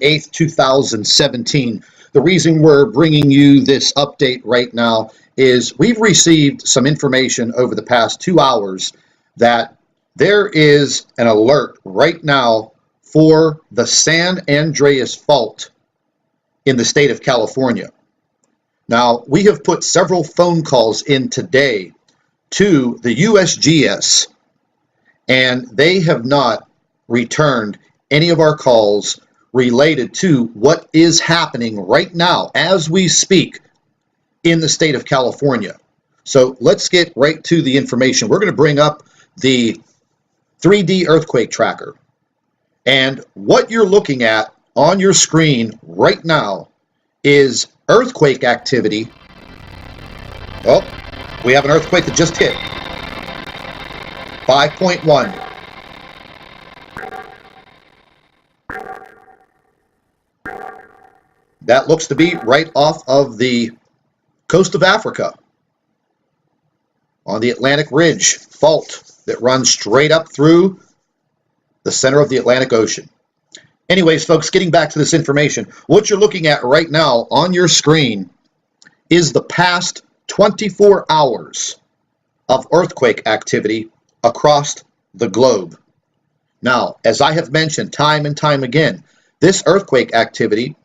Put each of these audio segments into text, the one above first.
8th, 2017. The reason we're bringing you this update right now is we've received some information over the past 2 hours that there is an alert right now for the San Andreas Fault in the state of California. Now, we have put several phone calls in today to the USGS, and they have not returned any of our calls related to what is happening right now as we speak in the state of California. So let's get right to the information. We're going to bring up the 3D earthquake tracker. And what you're looking at on your screen right now is earthquake activity. Oh, we have an earthquake that just hit. 5.1. That looks to be right off of the coast of Africa on the Atlantic Ridge fault that runs straight up through the center of the Atlantic Ocean. Anyways, folks, getting back to this information, what you're looking at right now on your screen is the past 24 hours of earthquake activity across the globe. Now, as I have mentioned time and time again, this earthquake activity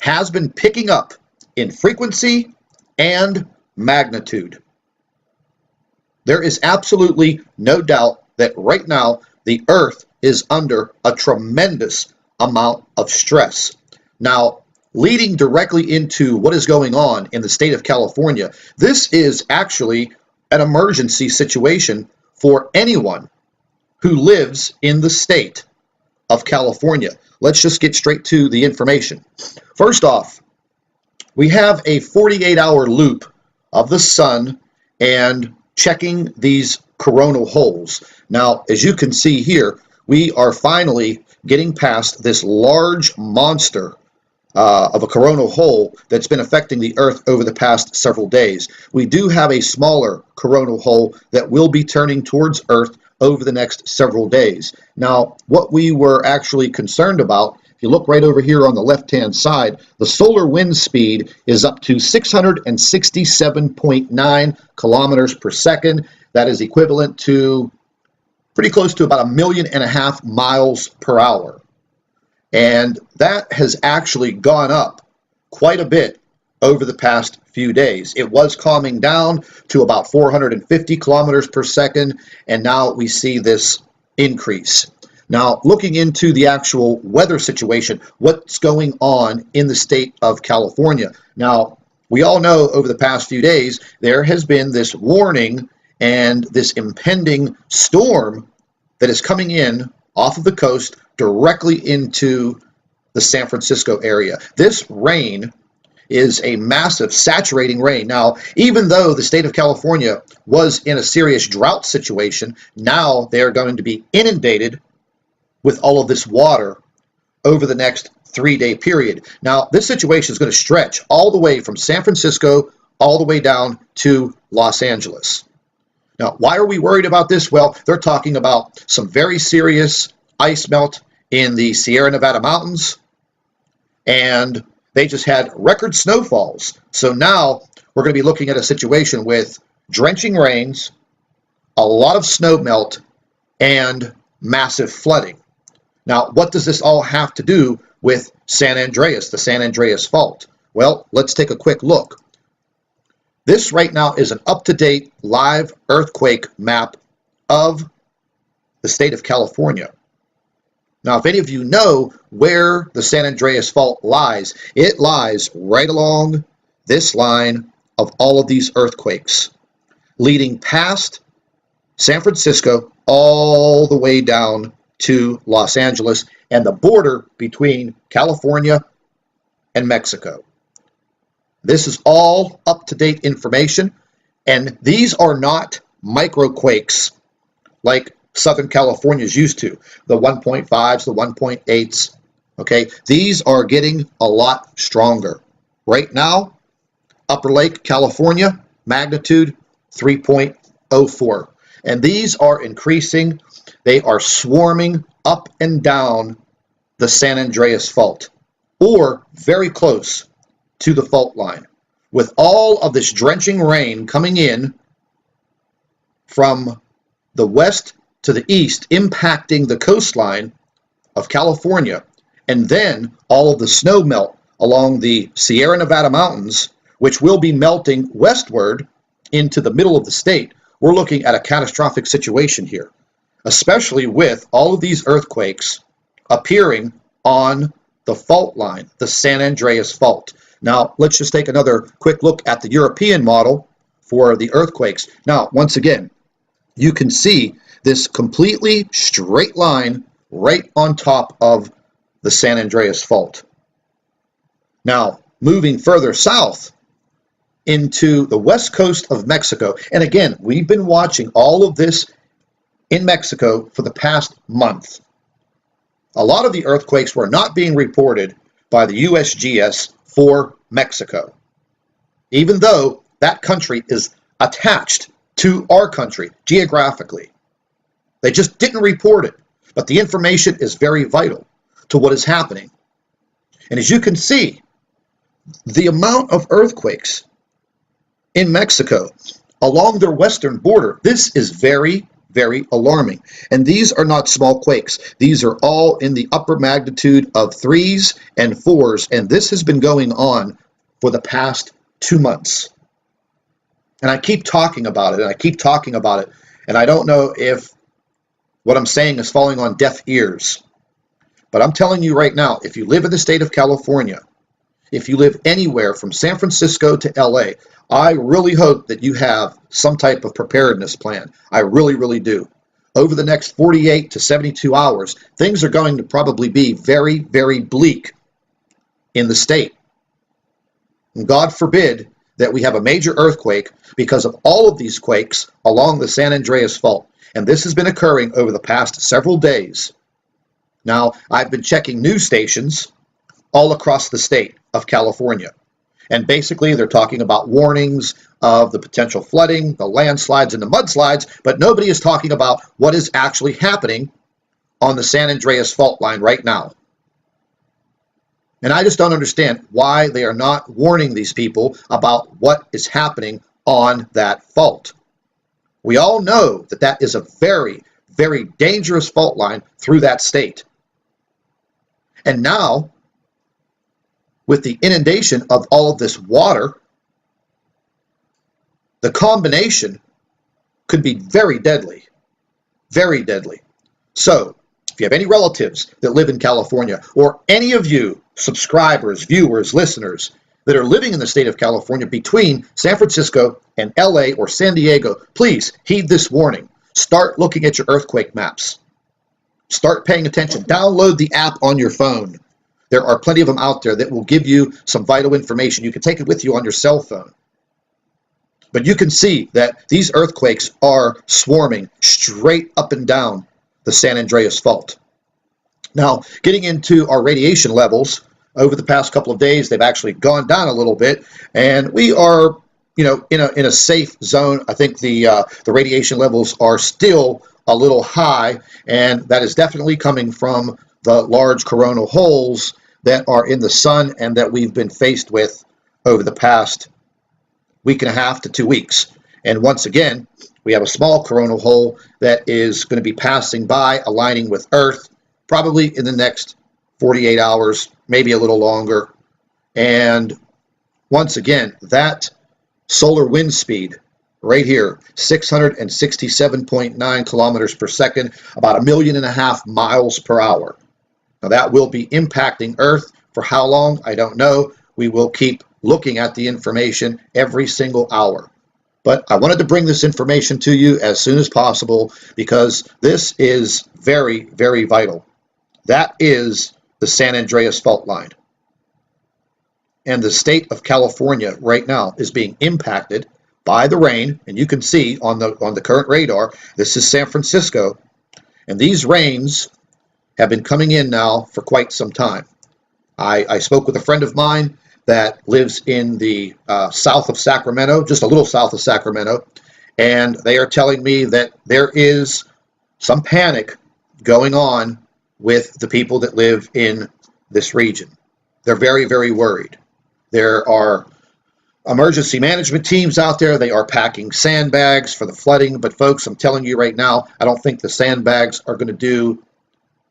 has been picking up in frequency and magnitude. There is absolutely no doubt that right now the Earth is under a tremendous amount of stress. Now, leading directly into what is going on in the state of California, this is actually an emergency situation for anyone who lives in the state of California. Let's just get straight to the information. First off, we have a 48-hour loop of the sun and checking these coronal holes. Now, as you can see here, we are finally getting past this large monster of a coronal hole that's been affecting the Earth over the past several days. We do have a smaller coronal hole that will be turning towards Earth over the next several days. Now, what we were actually concerned about, if you look right over here on the left-hand side, the solar wind speed is up to 667.9 kilometers per second. That is equivalent to pretty close to about 1.5 million miles per hour. And that has actually gone up quite a bit over the past few days. It was calming down to about 450 kilometers per second, and now we see this increase. Now, looking into the actual weather situation, what's going on in the state of California? Now, we all know over the past few days, there has been this warning and this impending storm that is coming in off of the coast directly into the San Francisco area. This rain is a massive saturating rain. Now, even though the state of California was in a serious drought situation, now they're going to be inundated with all of this water over the next 3-day period. Now, this situation is going to stretch all the way from San Francisco all the way down to Los Angeles. Now, why are we worried about this? Well, they're talking about some very serious ice melt in the Sierra Nevada mountains, and they just had record snowfalls. So now we're going to be looking at a situation with drenching rains, a lot of snow melt, and massive flooding. Now, what does this all have to do with San Andreas, the San Andreas Fault? Well, let's take a quick look. This right now is an up-to-date live earthquake map of the state of California. Now, if any of you know where the San Andreas Fault lies, it lies right along this line of all of these earthquakes, leading past San Francisco all the way down to Los Angeles and the border between California and Mexico. This is all up-to-date information, and these are not microquakes like Southern California is used to, the 1.5s, the 1.8s, okay? These are getting a lot stronger. Right now, Upper Lake, California, magnitude 3.04. And these are increasing. They are swarming up and down the San Andreas Fault. or very close to the fault line. With all of this drenching rain coming in from the west to the east, impacting the coastline of California, and then all of the snow melt along the Sierra Nevada mountains, which will be melting westward into the middle of the state, we're looking at a catastrophic situation here, especially with all of these earthquakes appearing on the fault line, the San Andreas Fault. Now, let's just take another quick look at the European model for the earthquakes. Now, once again, you can see this completely straight line right on top of the San Andreas Fault. Now, moving further south into the west coast of Mexico, and again, we've been watching all of this in Mexico for the past month. A lot of the earthquakes were not being reported by the USGS for Mexico, even though that country is attached to our country geographically. They just didn't report it, but the information is very vital to what is happening. And as you can see, the amount of earthquakes in Mexico along their western border, this is very, very alarming. And these are not small quakes. These are all in the upper magnitude of 3s and 4s, and this has been going on for the past 2 months. And I keep talking about it, and I keep talking about it, and I don't know if what I'm saying is falling on deaf ears. But I'm telling you right now, if you live in the state of California, if you live anywhere from San Francisco to LA, I really hope that you have some type of preparedness plan. I really, really do. Over the next 48 to 72 hours, things are going to probably be very, very bleak in the state. And God forbid that we have a major earthquake because of all of these quakes along the San Andreas Fault. And this has been occurring over the past several days. Now, I've been checking news stations all across the state of California. And basically, they're talking about warnings of the potential flooding, the landslides, and the mudslides, but nobody is talking about what is actually happening on the San Andreas Fault line right now. And I just don't understand why they are not warning these people about what is happening on that fault. We all know that that is a very, very dangerous fault line through that state. And now, with the inundation of all of this water, the combination could be very deadly, very deadly. So, if you have any relatives that live in California, or any of you subscribers, viewers, listeners that are living in the state of California between San Francisco and LA or San Diego, please heed this warning. Start looking at your earthquake maps. Start paying attention. Download the app on your phone. There are plenty of them out there that will give you some vital information. You can take it with you on your cell phone. But you can see that these earthquakes are swarming straight up and down the San Andreas Fault. Now, getting into our radiation levels, over the past couple of days, they've actually gone down a little bit, and we are, in a safe zone. I think the radiation levels are still a little high, and that is definitely coming from the large coronal holes that are in the sun and that we've been faced with over the past week and a half to 2 weeks. And once again, we have a small coronal hole that is going to be passing by, aligning with Earth, probably in the next 48 hours, maybe a little longer. And once again, that solar wind speed right here, 667.9 kilometers per second, about 1.5 million miles per hour. Now that will be impacting Earth. For how long, I don't know. We will keep looking at the information every single hour. But I wanted to bring this information to you as soon as possible because this is very, very vital. That is the San Andreas Fault line. And the state of California right now is being impacted by the rain. And you can see on the current radar, this is San Francisco. And these rains have been coming in now for quite some time. I spoke with a friend of mine that lives in the south of Sacramento, just a little south of Sacramento, and they are telling me that there is some panic going on with the people that live in this region. They're very, very worried. There are emergency management teams out there. They are packing sandbags for the flooding. But folks, I'm telling you right now, I don't think the sandbags are going to do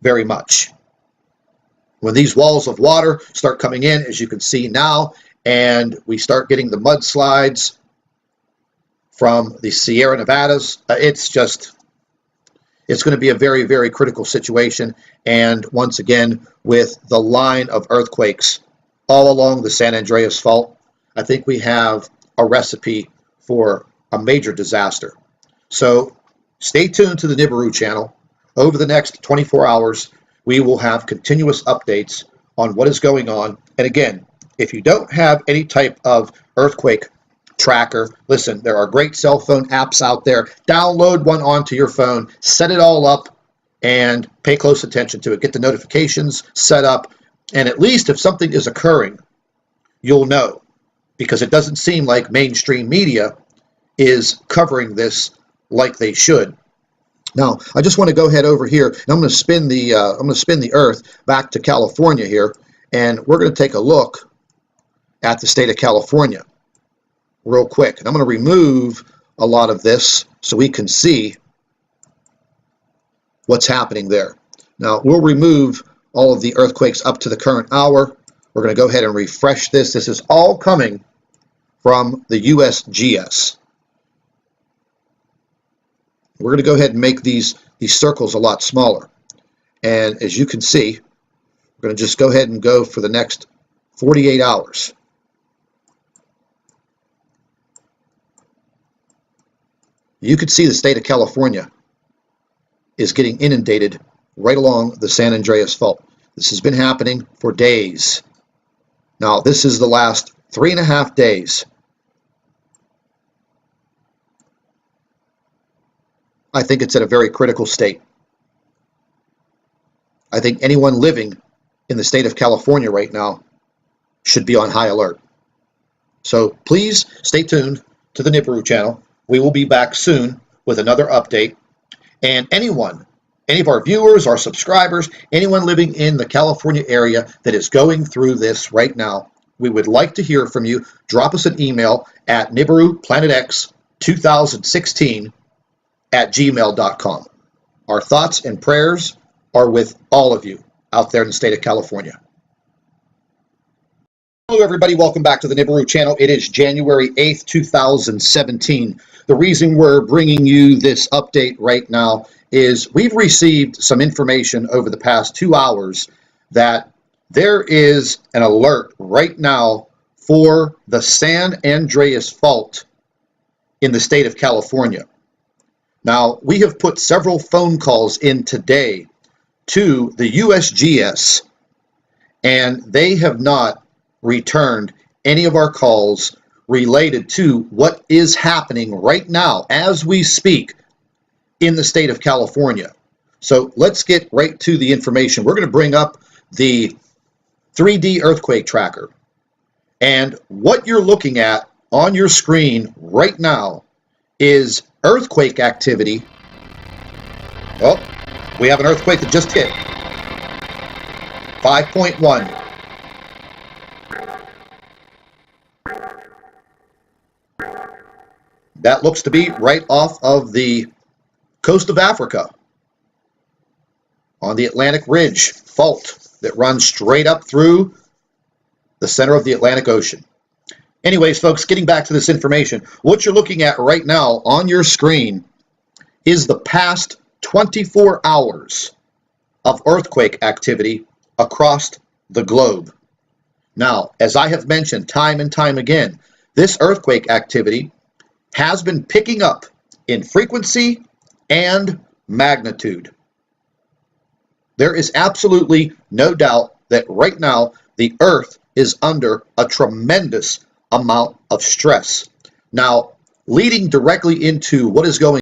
very much. When these walls of water start coming in, as you can see now, and we start getting the mudslides from the Sierra Nevadas, it's going to be a very, very critical situation. And once again, with the line of earthquakes all along the San Andreas Fault, I think we have a recipe for a major disaster. So stay tuned to the Nibiru channel. Over the next 24 hours, we will have continuous updates on what is going on. And again, if you don't have any type of earthquake tracker, listen, there are great cell phone apps out there. Download one onto your phone, set it all up, and pay close attention to it. Get the notifications set up, and at least if something is occurring, you'll know, because it doesn't seem like mainstream media is covering this like they should. Now, I just want to go ahead over here, and I'm going to spin the Earth back to California here, and we're going to take a look at the state of California real quick. And I'm going to remove a lot of this so we can see what's happening there. Now, we'll remove all of the earthquakes up to the current hour. We're going to go ahead and refresh this. This is all coming from the USGS. We're going to go ahead and make these circles a lot smaller. And as you can see, we're going to just go ahead and go for the next 48 hours. You can see the state of California is getting inundated right along the San Andreas Fault. This has been happening for days. Now, this is the last 3.5 days. I think it's at a very critical state. I think anyone living in the state of California right now should be on high alert. So please stay tuned to the Nibiru channel. We will be back soon with another update. And any of our viewers, our subscribers, anyone living in the California area that is going through this right now, we would like to hear from you. Drop us an email at NibiruPlanetX2016@gmail.com. Our thoughts and prayers are with all of you out there in the state of California. Hello everybody, welcome back to the Nibiru channel. It is January 8th, 2017. The reason we're bringing you this update right now is we've received some information over the past 2 hours that there is an alert right now for the San Andreas Fault in the state of California. Now, we have put several phone calls in today to the USGS, and they have not returned any of our calls related to what is happening right now as we speak in the state of California. So let's get right to the information. We're going to bring up the 3D earthquake tracker, and what you're looking at on your screen right now is earthquake activity. Oh, we have an earthquake that just hit 5.1. That looks to be right off of the coast of Africa on the Atlantic Ridge fault that runs straight up through the center of the Atlantic Ocean. Anyways, folks, getting back to this information, what you're looking at right now on your screen is the past 24 hours of earthquake activity across the globe. Now, as I have mentioned time and time again, this earthquake activity has been picking up in frequency and magnitude. There is absolutely no doubt that right now the Earth is under a tremendous amount of stress. Now, leading directly into what is going